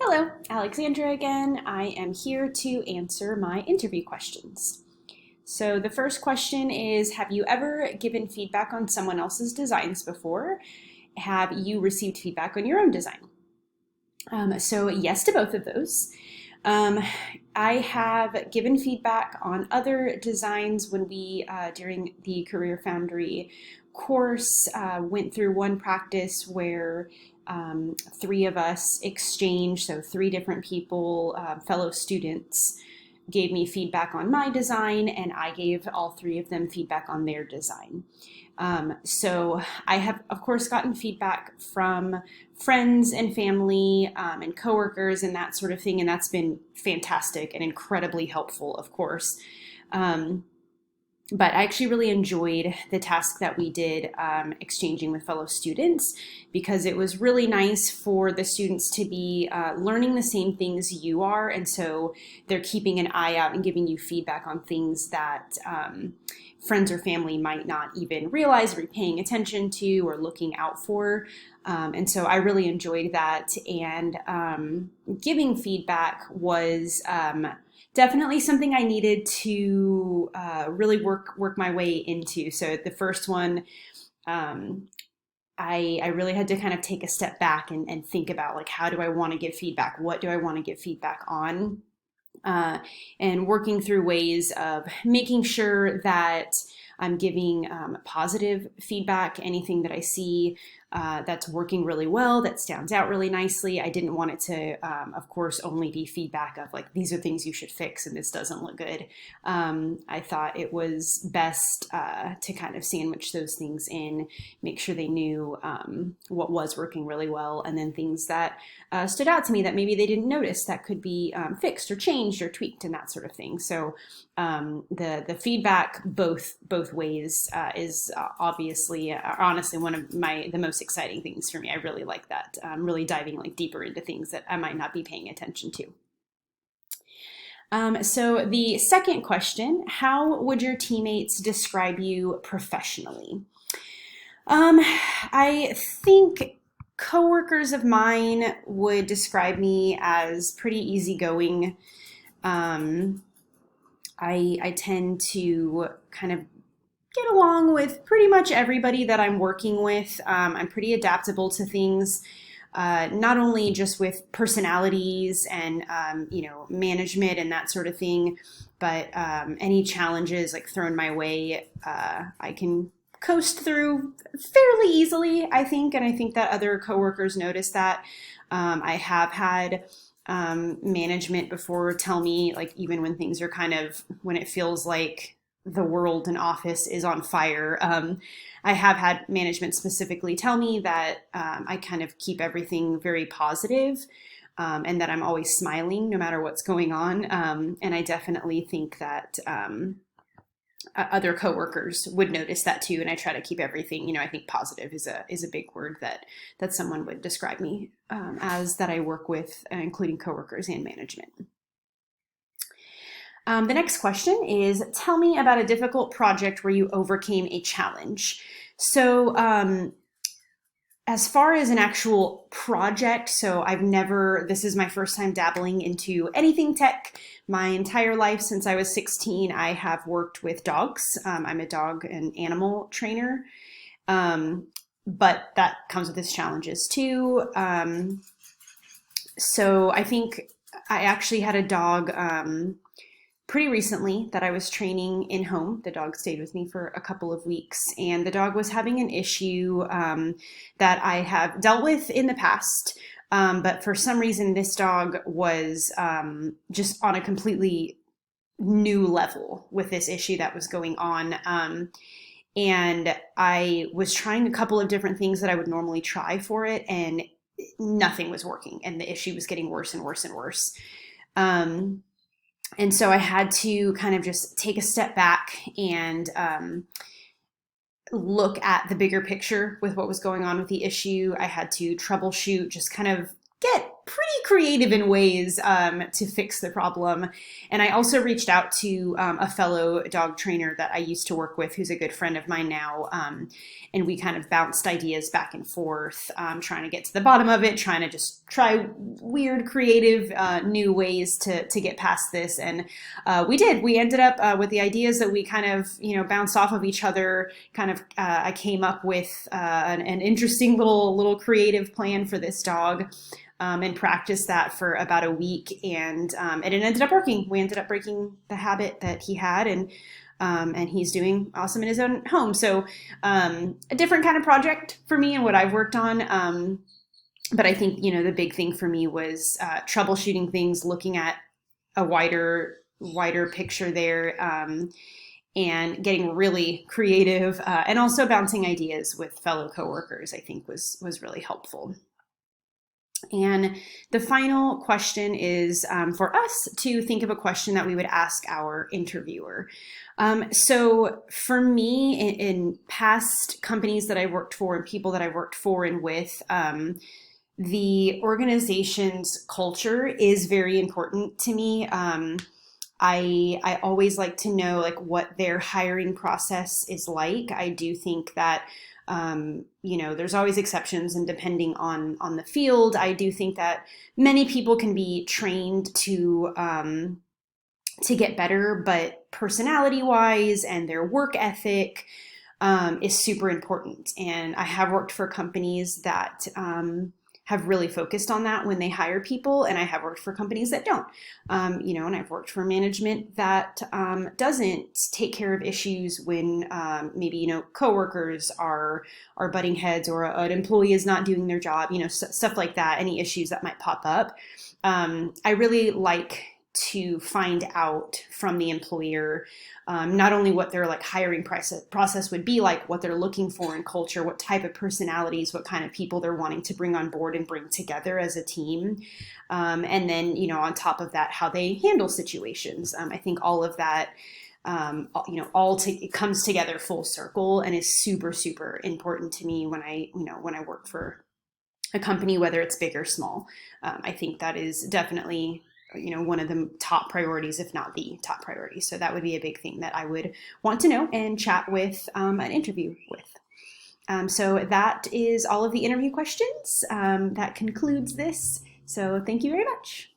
Hello, Alexandra again. I am here to answer my interview questions. So, the first question is: have you ever given feedback on someone else's designs before? Have you received feedback on your own design? So, yes to both of those. Um, I have given feedback on other designs when during the Career Foundry course, went through one practice where three of us exchanged, so three different people, fellow students, gave me feedback on my design, and I gave all three of them feedback on their design. So I have, of course, gotten feedback from friends and family and coworkers and that sort of thing, and that's been fantastic and incredibly helpful, of course. Um, but I actually really enjoyed the task that we did exchanging with fellow students because it was really nice for the students to be learning the same things you are. And so they're keeping an eye out and giving you feedback on things that friends or family might not even realize or be paying attention to or looking out for. And so I really enjoyed that. And giving feedback was definitely something I needed to really work my way into. So the first one, I really had to kind of take a step back and think about, like, how do I want to give feedback? What do I want to give feedback on? And working through ways of making sure that I'm giving positive feedback, anything that I see that's working really well, that stands out really nicely. I didn't want it to, of course, only be feedback of like, these are things you should fix and this doesn't look good. I thought it was best to kind of sandwich those things in, make sure they knew what was working really well, and then things that stood out to me that maybe they didn't notice that could be fixed or changed or tweaked and that sort of thing. So the feedback both ways is obviously, honestly, one of the most exciting things for me. I really like that. Really diving like deeper into things that I might not be paying attention to. So the second question: how would your teammates describe you professionally? I think coworkers of mine would describe me as pretty easygoing. Um, I tend to kind of get along with pretty much everybody that I'm working with. I'm pretty adaptable to things, not only just with personalities and management and that sort of thing, but any challenges like thrown my way, I can coast through fairly easily, I think, and I think that other coworkers notice that. I have had management before tell me, like, even when things are when it feels like the world and office is on fire. I have had management specifically tell me that I kind of keep everything very positive, and that I'm always smiling no matter what's going on. And I definitely think that other coworkers would notice that too. And I try to keep everything, I think positive is a big word that someone would describe me as, that I work with, including coworkers and management. The next question is: tell me about a difficult project where you overcame a challenge. So, as far as an actual project, so this is my first time dabbling into anything tech. My entire life since I was 16, I have worked with dogs. I'm a dog and animal trainer, but that comes with its challenges too. So I think I actually had a dog pretty recently that I was training in home. The dog stayed with me for a couple of weeks, and the dog was having an issue that I have dealt with in the past. But for some reason, this dog was just on a completely new level with this issue that was going on. And I was trying a couple of different things that I would normally try for it, and nothing was working. And the issue was getting worse and worse and worse. And so I had to kind of just take a step back and look at the bigger picture with what was going on with the issue. I had to troubleshoot, just kind of get pretty creative in ways to fix the problem. And I also reached out to a fellow dog trainer that I used to work with, who's a good friend of mine now. And we kind of bounced ideas back and forth, trying to get to the bottom of it, trying to just try weird, creative, new ways to get past this. And we did. We ended up with the ideas that we kind of, bounced off of each other. Kind of, I came up with an interesting little creative plan for this dog. And practiced that for about a week, and it ended up working. We ended up breaking the habit that he had, and he's doing awesome in his own home. So a different kind of project for me and what I've worked on. But I think, the big thing for me was troubleshooting things, looking at a wider picture there, and getting really creative, and also bouncing ideas with fellow coworkers, I think was really helpful. And the final question is for us to think of a question that we would ask our interviewer. So for me, in past companies that I worked for and people that I worked for and with, the organization's culture is very important to me. I always like to know what their hiring process is like. I do think that there's always exceptions, and depending on the field, I do think that many people can be trained to get better, but personality wise and their work ethic is super important. And I have worked for companies that have really focused on that when they hire people, and I have worked for companies that don't. And I've worked for management that doesn't take care of issues when maybe coworkers are butting heads, or an employee is not doing their job, stuff like that. Any issues that might pop up. I really like to find out from the employer not only what their hiring process would be like, what they're looking for in culture, what type of personalities, what kind of people they're wanting to bring on board and bring together as a team. And then, on top of that, how they handle situations. I think all of that, it comes together full circle and is super, super important to me when I work for a company, whether it's big or small. I think that is definitely one of the top priorities, if not the top priority. So that would be a big thing that I would want to know and chat with an interview with. So that is all of the interview questions. That concludes this. So thank you very much.